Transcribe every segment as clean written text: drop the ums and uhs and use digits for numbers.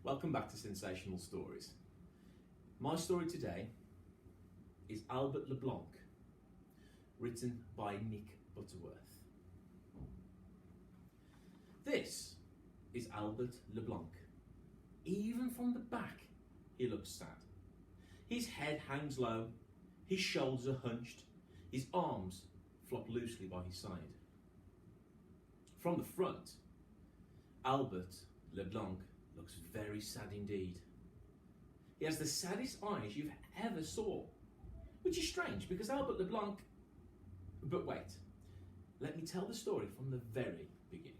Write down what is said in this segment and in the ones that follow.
Welcome back to Sensational Stories. My story today is Albert Le Blanc, written by Nick Butterworth. This is Albert Le Blanc. Even from the back, he looks sad. His head hangs low, his shoulders are hunched, his arms flop loosely by his side. From the front, Albert Le Blanc looks very sad indeed. He has the saddest eyes you've ever saw, which is strange because Albert Le Blanc... But wait, let me tell the story from the very beginning.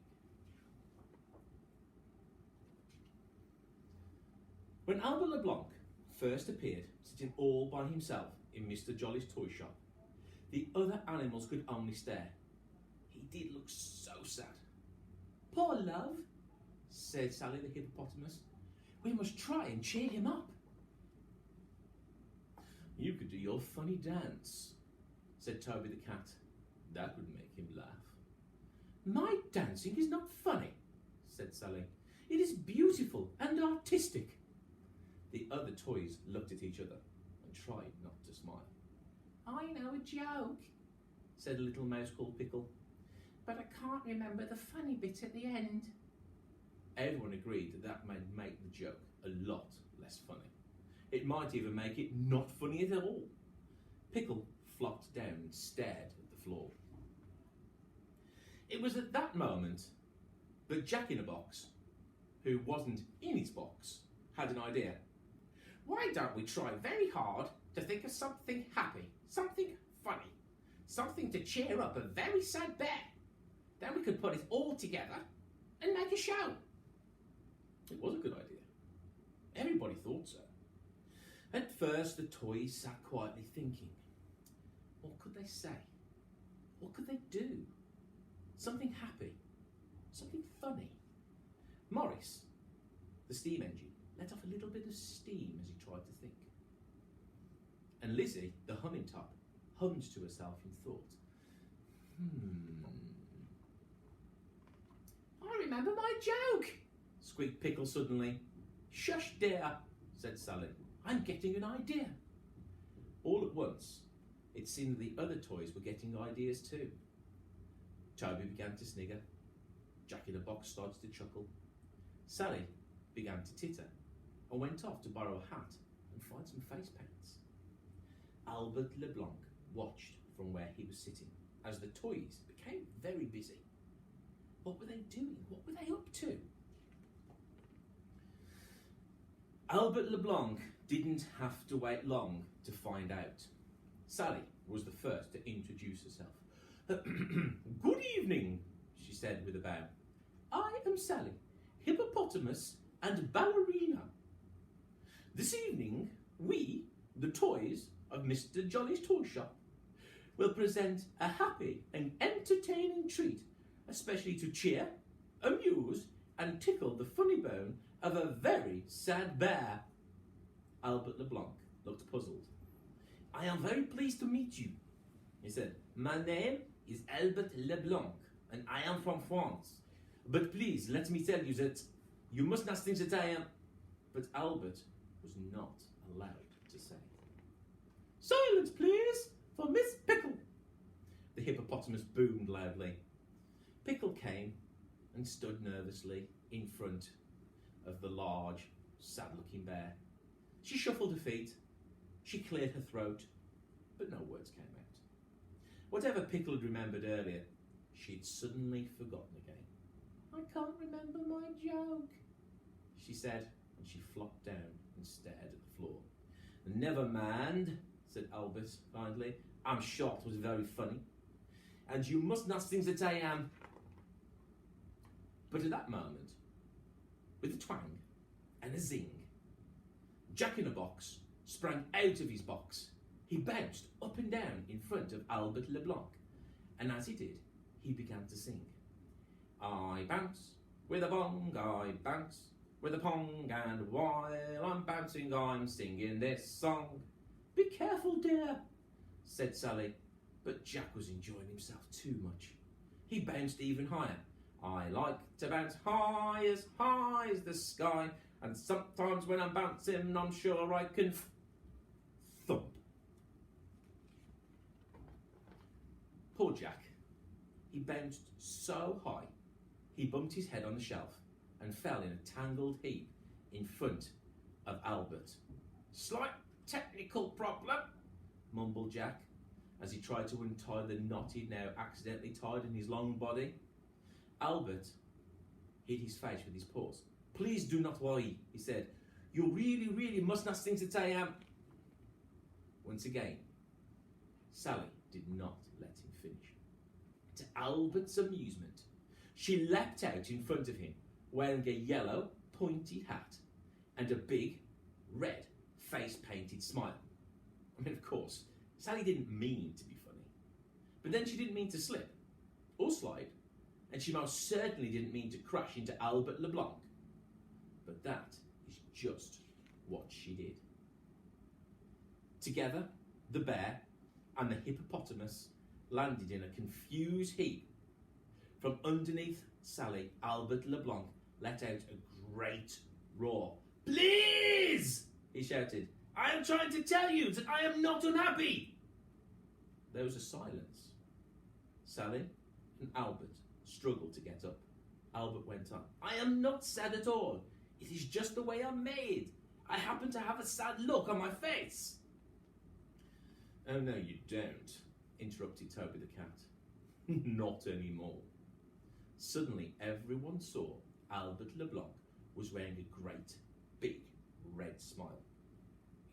When Albert Le Blanc first appeared, sitting all by himself in Mr. Jolly's toy shop, the other animals could only stare. He did look so sad. "Poor love," said Sally the hippopotamus. "We must try and cheer him up." "You could do your funny dance," said Toby the cat. "That would make him laugh." "My dancing is not funny," said Sally. "It is beautiful and artistic." The other toys looked at each other and tried not to smile. "I know a joke," said a little mouse called Pickle, "but I can't remember the funny bit at the end." Everyone agreed that might make the joke a lot less funny. It might even make it not funny at all. Pickle flopped down and stared at the floor. It was at that moment that Jack-in-a-Box, who wasn't in his box, had an idea. "Why don't we try very hard to think of something happy, something funny, something to cheer up a very sad bear? Then we could put it all together and make a show." It was a good idea. Everybody thought so. At first, the toys sat quietly thinking. What could they say? What could they do? Something happy, something funny. Morris, the steam engine, let off a little bit of steam as he tried to think. And Lizzie, the humming top, hummed to herself in thought. "I remember my joke," squeaked Pickle suddenly. "Shush, dear," said Sally. "I'm getting an idea." All at once, it seemed that the other toys were getting ideas too. Toby began to snigger. Jack-in-a-Box started to chuckle. Sally began to titter and went off to borrow a hat and find some face paints. Albert Le Blanc watched from where he was sitting as the toys became very busy. What were they doing? What were they up to? Albert Le Blanc didn't have to wait long to find out. Sally was the first to introduce herself. "Good evening," she said with a bow. "I am Sally, hippopotamus and ballerina. This evening, we, the toys of Mr. Jolly's toy shop, will present a happy and entertaining treat, especially to cheer, amuse, and tickle the funny bone of a very sad bear." Albert Le Blanc looked puzzled. "I am very pleased to meet you," he said. "My name is Albert Le Blanc, and I am from France. But please, let me tell you that you must not think that I am..." But Albert was not allowed to say. "Silence, please, for Miss Pickle," the hippopotamus boomed loudly. Pickle came and stood nervously in front of the large, sad-looking bear. She shuffled her feet, she cleared her throat, but no words came out. Whatever Pickle had remembered earlier, she'd suddenly forgotten again. "I can't remember my joke," she said, and she flopped down and stared at the floor. "Never mind," said Albert kindly. "I'm sure it was very funny, and you must not think that I am..." But at that moment, with a twang and a zing, Jack-in-a-Box sprang out of his box. He bounced up and down in front of Albert Le Blanc, and as he did, he began to sing. "I bounce with a bong, I bounce with a pong, and while I'm bouncing, I'm singing this song." "Be careful, dear," said Sally, but Jack was enjoying himself too much. He bounced even higher. "I like to bounce high as the sky, and sometimes when I'm bouncing, I'm sure I can thump. Poor Jack. He bounced so high, he bumped his head on the shelf and fell in a tangled heap in front of Albert. Slight technical problem, mumbled Jack, as he tried to untie the knot he'd now accidentally tied in his long body. Albert hid his face with his paws. Please do not worry, he said. You really, really must not think that I am... Once again, Sally did not let him finish. To Albert's amusement, she leapt out in front of him, wearing a yellow, pointy hat and a big, red, face-painted smile. I mean, of course, Sally didn't mean to be funny. But then she didn't mean to slip or slide, and she most certainly didn't mean to crash into Albert LeBlanc. But that is just what she did. Together, the bear and the hippopotamus landed in a confused heap. From underneath Sally, Albert LeBlanc let out a great roar. Please! He shouted. I am trying to tell you that I am not unhappy. There was a silence. Sally and Albert struggled to get up. Albert went on. I am not sad at all. It is just the way I'm made. I happen to have a sad look on my face. Oh, no, you don't, interrupted Toby the cat. Not anymore. Suddenly, everyone saw Albert LeBlanc was wearing a great, big, red smile.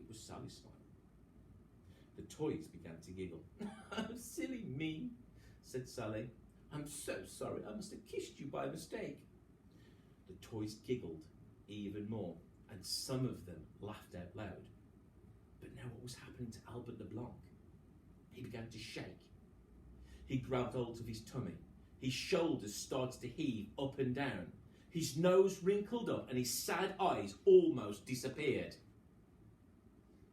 It was Sally's smile. The toys began to giggle. Oh, silly me, said Sally. I'm so sorry, I must have kissed you by mistake. The toys giggled even more, and some of them laughed out loud. But now what was happening to Albert LeBlanc? He began to shake. He grabbed hold of his tummy. His shoulders started to heave up and down. His nose wrinkled up and his sad eyes almost disappeared.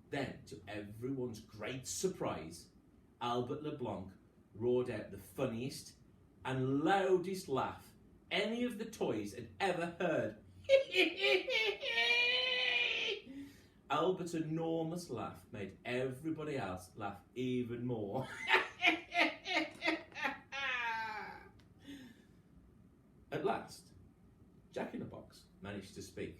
Then, to everyone's great surprise, Albert LeBlanc roared out the funniest and loudest laugh any of the toys had ever heard. Albert's enormous laugh made everybody else laugh even more. At last, Jack-in-the-Box managed to speak.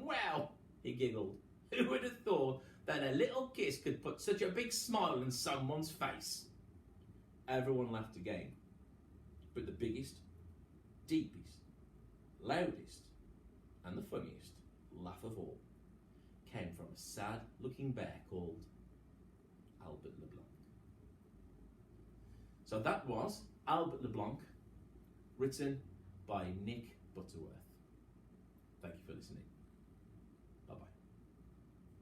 Well, he giggled, who would have thought that a little kiss could put such a big smile on someone's face? Everyone laughed again, but the biggest, deepest, loudest, and the funniest laugh of all came from a sad-looking bear called Albert LeBlanc. So that was Albert LeBlanc, written by Nick Butterworth. Thank you for listening.